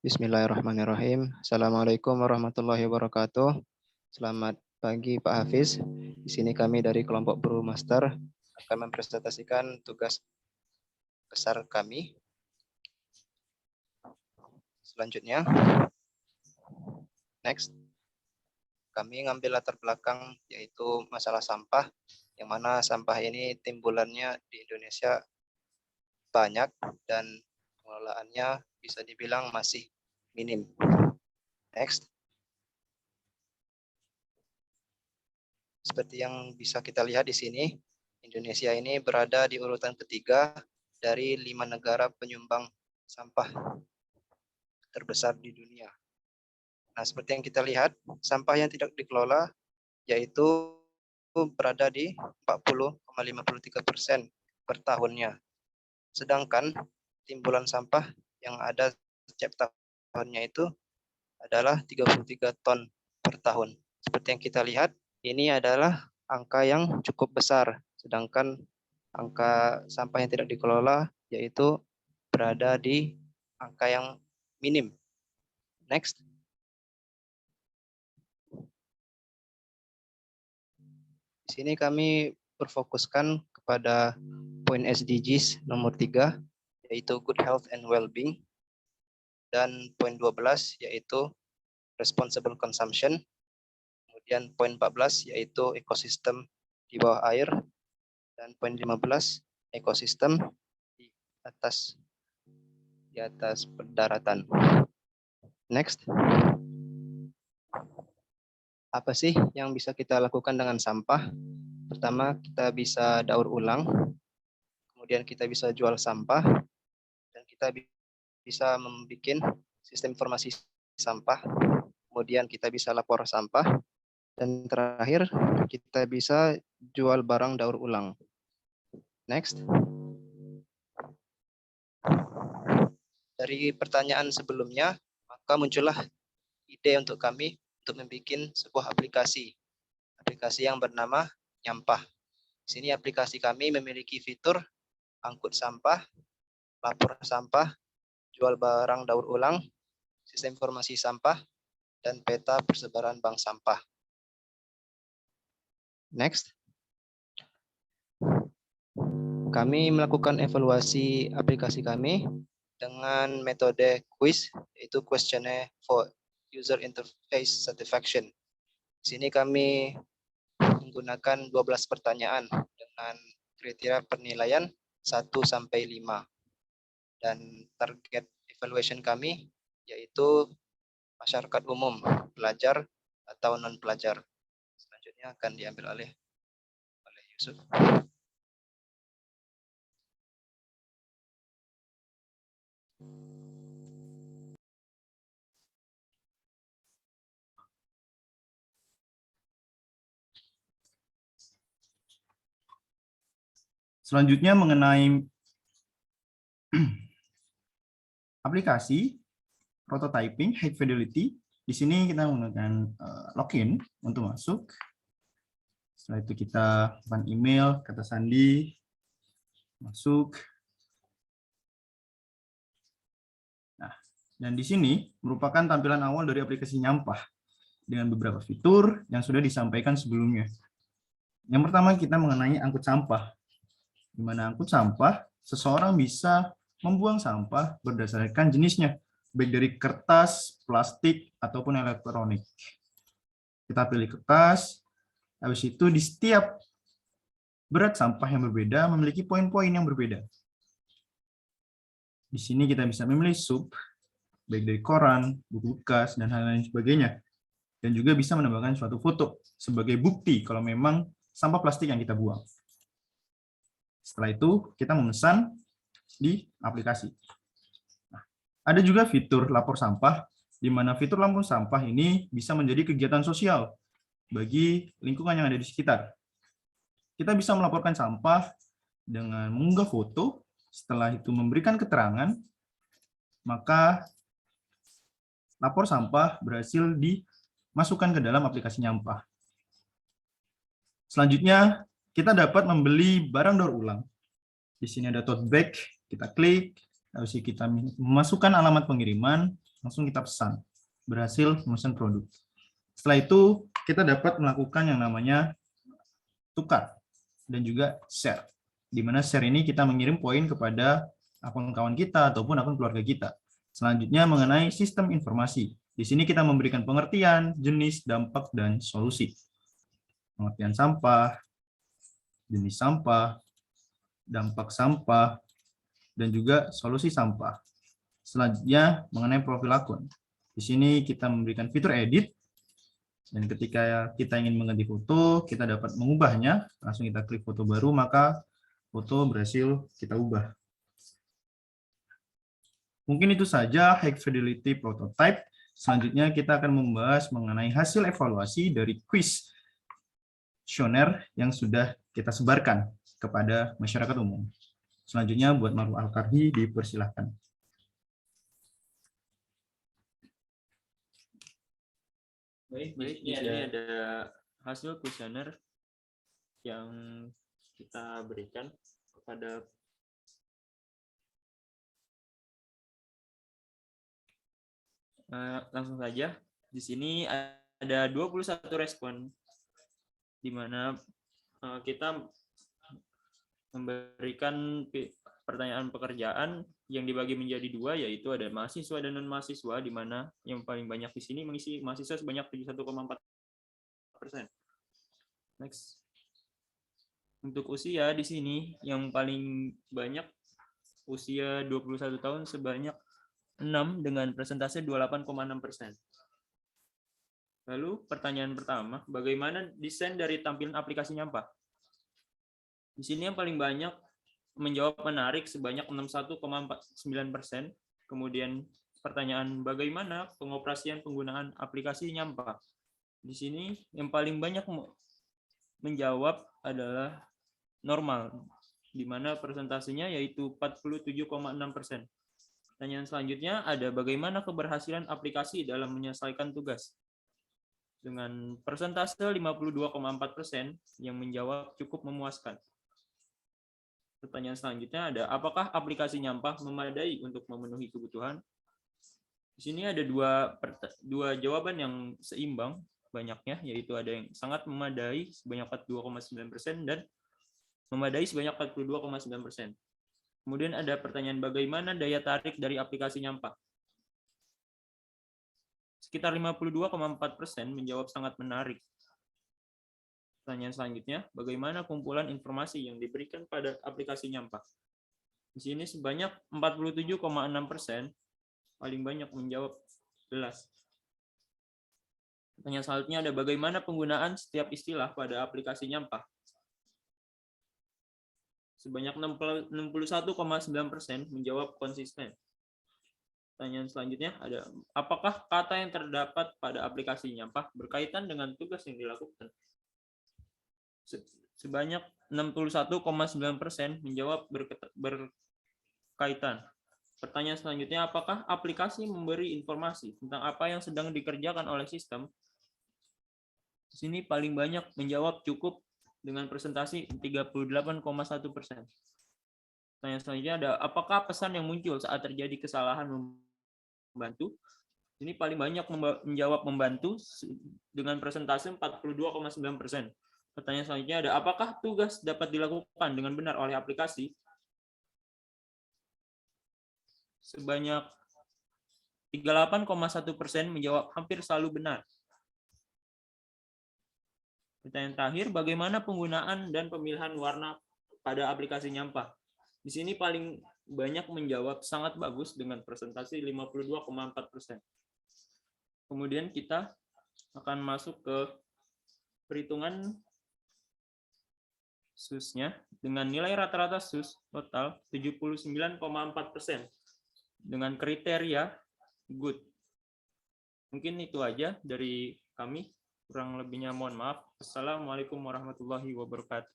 Bismillahirrahmanirrahim. Assalamualaikum warahmatullahi wabarakatuh. Selamat pagi Pak Hafiz. Di sini kami dari kelompok Brewmaster akan mempresentasikan tugas besar kami. Selanjutnya, next. Kami ngambil latar belakang yaitu masalah sampah, yang mana sampah ini timbulannya di Indonesia banyak dan pengelolaannya bisa dibilang masih minim. Next. Seperti yang bisa kita lihat di sini, Indonesia ini berada di urutan ketiga dari 5 negara penyumbang sampah terbesar di dunia. Nah, seperti yang kita lihat, sampah yang tidak dikelola yaitu berada di 40,53% per tahunnya. Sedangkan timbulan sampah yang ada setiap tahunnya itu adalah 33 ton per tahun. Seperti yang kita lihat, ini adalah angka yang cukup besar, sedangkan angka sampah yang tidak dikelola yaitu berada di angka yang minim. Next. Di sini kami berfokuskan kepada poin SDGs nomor 3, yaitu Good Health and Well-being, dan poin 12 yaitu Responsible Consumption. Kemudian poin 14 yaitu ekosistem di bawah air, dan poin 15 ekosistem di atas daratan. Next. Apa sih yang bisa kita lakukan dengan sampah? Pertama, kita bisa daur ulang, kemudian kita bisa jual sampah, dan kita bisa membuat sistem informasi sampah, kemudian kita bisa lapor sampah, dan terakhir kita bisa jual barang daur ulang. Next. Dari pertanyaan sebelumnya, maka muncullah ide untuk kami untuk membuat sebuah aplikasi yang bernama Nyampah. Di sini aplikasi kami memiliki fitur angkut sampah, lapor sampah, jual barang daur ulang, sistem informasi sampah, dan peta persebaran bank sampah. Next. Kami melakukan evaluasi aplikasi kami dengan metode quiz, yaitu questionnaire for user interface satisfaction. Di sini kami menggunakan 12 pertanyaan dengan kriteria penilaian 1 sampai 5. Dan target evaluation kami yaitu masyarakat umum, pelajar atau non-pelajar. Selanjutnya akan diambil oleh Yusuf. Selanjutnya mengenai aplikasi prototyping high fidelity. Di sini kita menggunakan login untuk masuk. Setelah itu kita bukan email, kata sandi, masuk. Nah, dan di sini merupakan tampilan awal dari aplikasi Nyampah dengan beberapa fitur yang sudah disampaikan sebelumnya. Yang pertama kita mengenai angkut sampah. Di mana angkut sampah, seseorang bisa membuang sampah berdasarkan jenisnya, baik dari kertas, plastik, ataupun elektronik. Kita pilih kertas, habis itu di setiap berat sampah yang berbeda memiliki poin-poin yang berbeda. Di sini kita bisa memilih sub, baik dari koran, buku bekas, dan hal lain sebagainya. Dan juga bisa menambahkan suatu foto sebagai bukti kalau memang sampah plastik yang kita buang. Setelah itu, kita memesan di aplikasi. Nah, ada juga fitur lapor sampah, di mana fitur lapor sampah ini bisa menjadi kegiatan sosial bagi lingkungan yang ada di sekitar. Kita bisa melaporkan sampah dengan mengunggah foto, setelah itu memberikan keterangan, maka lapor sampah berhasil dimasukkan ke dalam aplikasi Nyampah. Selanjutnya, kita dapat membeli barang daur ulang. Di sini ada tote bag, kita klik, habis itu kita memasukkan alamat pengiriman, langsung kita pesan. Berhasil memesan produk. Setelah itu, kita dapat melakukan yang namanya tukar dan juga share. Di mana share ini kita mengirim poin kepada akun kawan kita ataupun akun keluarga kita. Selanjutnya mengenai sistem informasi. Di sini kita memberikan pengertian, jenis, dampak, dan solusi. Pengertian sampah, jenis sampah, dampak sampah, dan juga solusi sampah. Selanjutnya mengenai profil akun. Di sini kita memberikan fitur edit, dan ketika kita ingin mengganti foto, kita dapat mengubahnya. Langsung kita klik foto baru, maka foto berhasil kita ubah. Mungkin itu saja High Fidelity Prototype. Selanjutnya kita akan membahas mengenai hasil evaluasi dari kuesioner yang sudah kita sebarkan kepada masyarakat umum. Selanjutnya buat Maruf Al-Karhi dipersilahkan. Baik, ini ada hasil kuesioner yang kita berikan kepada langsung saja. Di sini ada 21 respon di mana kita memberikan pertanyaan pekerjaan yang dibagi menjadi dua, yaitu ada mahasiswa dan non-mahasiswa, di mana yang paling banyak di sini mengisi mahasiswa sebanyak 71,4%. Next. Untuk usia di sini yang paling banyak usia 21 tahun sebanyak 6 dengan persentase 28,6%. Lalu pertanyaan pertama, bagaimana desain dari tampilan aplikasi Nyampah? Di sini yang paling banyak menjawab menarik sebanyak 61,49%. Kemudian pertanyaan, bagaimana pengoperasian penggunaan aplikasi Nyampah? Di sini yang paling banyak menjawab adalah normal, di mana persentasenya yaitu 47,6%. Pertanyaan selanjutnya ada bagaimana keberhasilan aplikasi dalam menyelesaikan tugas? Dengan persentase 52,4% yang menjawab cukup memuaskan. Pertanyaan selanjutnya ada apakah aplikasi Nyampah memadai untuk memenuhi kebutuhan? Di sini ada dua jawaban yang seimbang banyaknya, yaitu ada yang sangat memadai sebanyak 42,9% dan memadai sebanyak 42,9%. Kemudian ada pertanyaan bagaimana daya tarik dari aplikasi Nyampah? Sekitar 52,4% menjawab sangat menarik. Pertanyaan selanjutnya, bagaimana kumpulan informasi yang diberikan pada aplikasi Nyampah? Di sini sebanyak 47,6% paling banyak menjawab jelas. Pertanyaan selanjutnya ada bagaimana penggunaan setiap istilah pada aplikasi Nyampah? Sebanyak 61,9% menjawab konsisten. Pertanyaan selanjutnya ada apakah kata yang terdapat pada aplikasi Nyampah berkaitan dengan tugas yang dilakukan? Sebanyak 61,9% menjawab berkaitan. Pertanyaan selanjutnya, apakah aplikasi memberi informasi tentang apa yang sedang dikerjakan oleh sistem? Di sini paling banyak menjawab cukup dengan presentasi 38,1%. Pertanyaan selanjutnya ada, apakah pesan yang muncul saat terjadi kesalahan membantu? Ini paling banyak menjawab membantu dengan presentasi 42,9%. Pertanyaan selanjutnya ada, apakah tugas dapat dilakukan dengan benar oleh aplikasi? Sebanyak 38,1% menjawab hampir selalu benar. Pertanyaan terakhir, bagaimana penggunaan dan pemilihan warna pada aplikasi Nyampah? Di sini paling banyak menjawab sangat bagus dengan presentasi 52,4%. Kemudian kita akan masuk ke perhitungan SUS-nya dengan nilai rata-rata SUS total 79,4% dengan kriteria good. Mungkin itu aja dari kami. Kurang lebihnya mohon maaf. Assalamualaikum warahmatullahi wabarakatuh.